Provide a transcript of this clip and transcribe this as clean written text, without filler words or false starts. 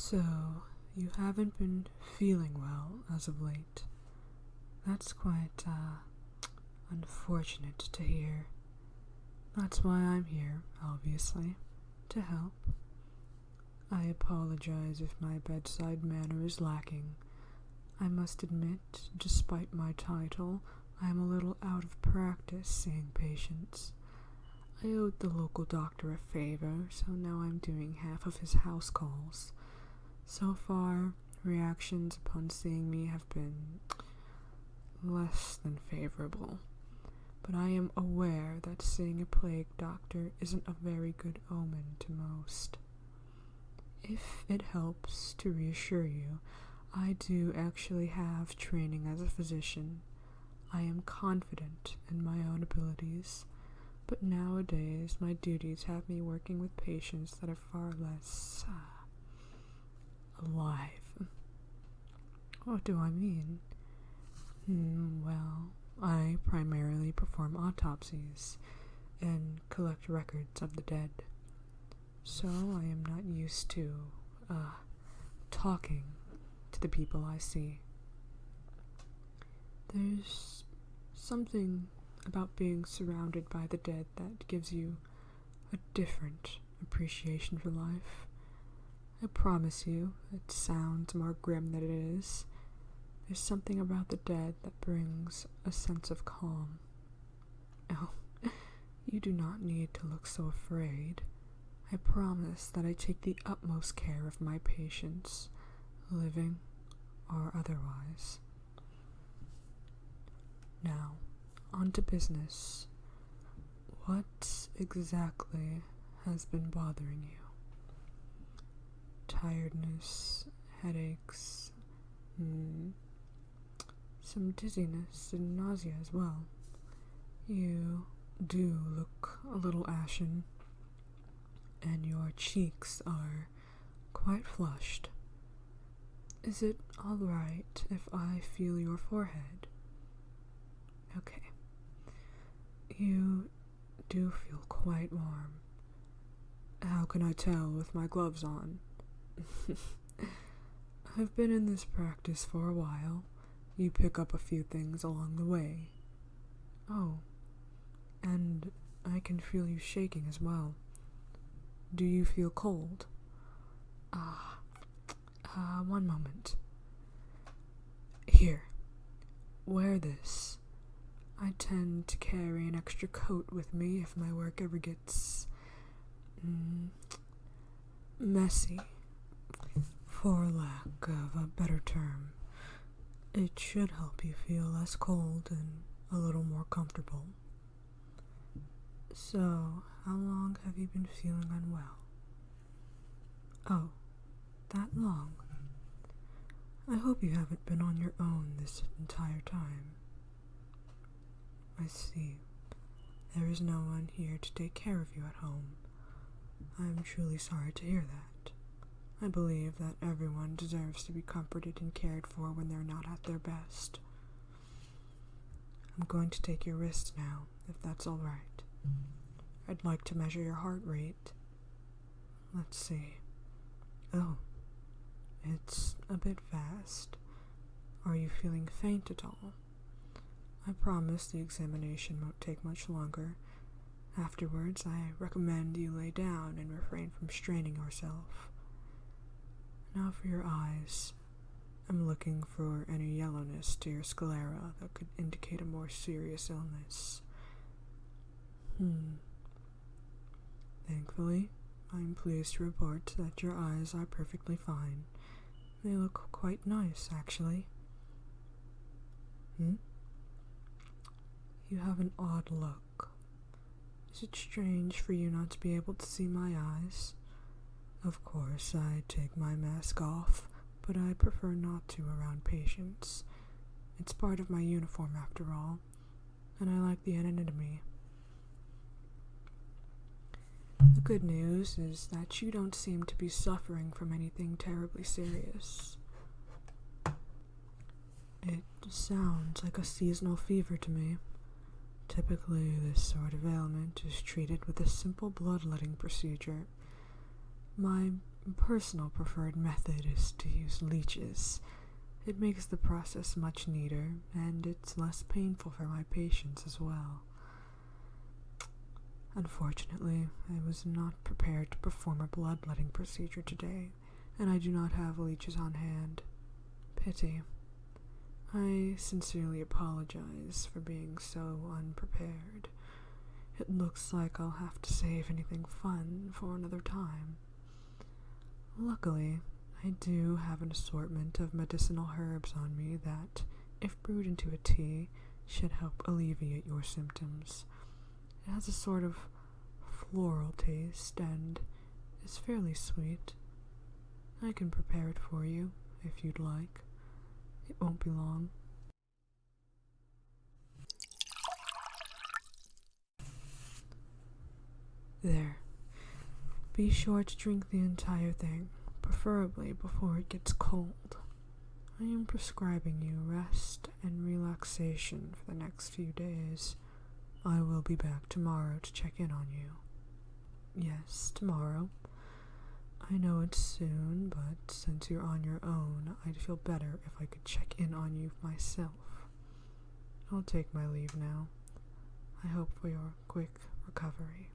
So, you haven't been feeling well as of late. That's quite, unfortunate to hear. That's why I'm here, obviously, to help. I apologize if my bedside manner is lacking. I must admit, despite my title, I am a little out of practice seeing patients. I owed the local doctor a favor, so now I'm doing half of his house calls. So far, reactions upon seeing me have been less than favorable, but I am aware that seeing a plague doctor isn't a very good omen to most. If it helps to reassure you, I do actually have training as a physician. I am confident in my own abilities, but nowadays my duties have me working with patients that are far less alive. What do I mean? Well, I primarily perform autopsies and collect records of the dead, so I am not used to talking to the people I see. There's something about being surrounded by the dead that gives you a different appreciation for life. I promise you, it sounds more grim than it is. There's something about the dead that brings a sense of calm. Oh, you do not need to look so afraid. I promise that I take the utmost care of my patients, living or otherwise. Now, on to business. What exactly has been bothering you? Tiredness, headaches, some dizziness and nausea as well. You do look a little ashen, and your cheeks are quite flushed. Is it alright if I feel your forehead? Okay. You do feel quite warm. How can I tell with my gloves on? I've been in this practice for a while. You pick up a few things along the way. Oh, and I can feel you shaking as well. Do you feel cold? One moment. Here, wear this. I tend to carry an extra coat with me if my work ever gets messy, for lack of a better term. It should help you feel less cold and a little more comfortable. So, how long have you been feeling unwell? Oh, that long? I hope you haven't been on your own this entire time. I see. There is no one here to take care of you at home. I am truly sorry to hear that. I believe that everyone deserves to be comforted and cared for when they're not at their best. I'm going to take your wrist now, if that's all right. I'd like to measure your heart rate. Let's see. Oh, it's a bit fast. Are you feeling faint at all? I promise the examination won't take much longer. Afterwards, I recommend you lay down and refrain from straining yourself. Now for your eyes. I'm looking for any yellowness to your sclera that could indicate a more serious illness. Thankfully, I'm pleased to report that your eyes are perfectly fine. They look quite nice, actually. You have an odd look. Is it strange for you not to be able to see my eyes? Of course, I take my mask off, but I prefer not to around patients. It's part of my uniform after all, and I like the anonymity. The good news is that you don't seem to be suffering from anything terribly serious. It sounds like a seasonal fever to me. Typically, this sort of ailment is treated with a simple bloodletting procedure. My personal preferred method is to use leeches. It makes the process much neater, and it's less painful for my patients as well. Unfortunately, I was not prepared to perform a bloodletting procedure today, and I do not have leeches on hand. Pity. I sincerely apologize for being so unprepared. It looks like I'll have to save anything fun for another time. Luckily, I do have an assortment of medicinal herbs on me that, if brewed into a tea, should help alleviate your symptoms. It has a sort of floral taste and is fairly sweet. I can prepare it for you if you'd like. It won't be long. There. Be sure to drink the entire thing, preferably before it gets cold. I am prescribing you rest and relaxation for the next few days. I will be back tomorrow to check in on you. Yes, tomorrow. I know it's soon, but since you're on your own, I'd feel better if I could check in on you myself. I'll take my leave now. I hope for your quick recovery.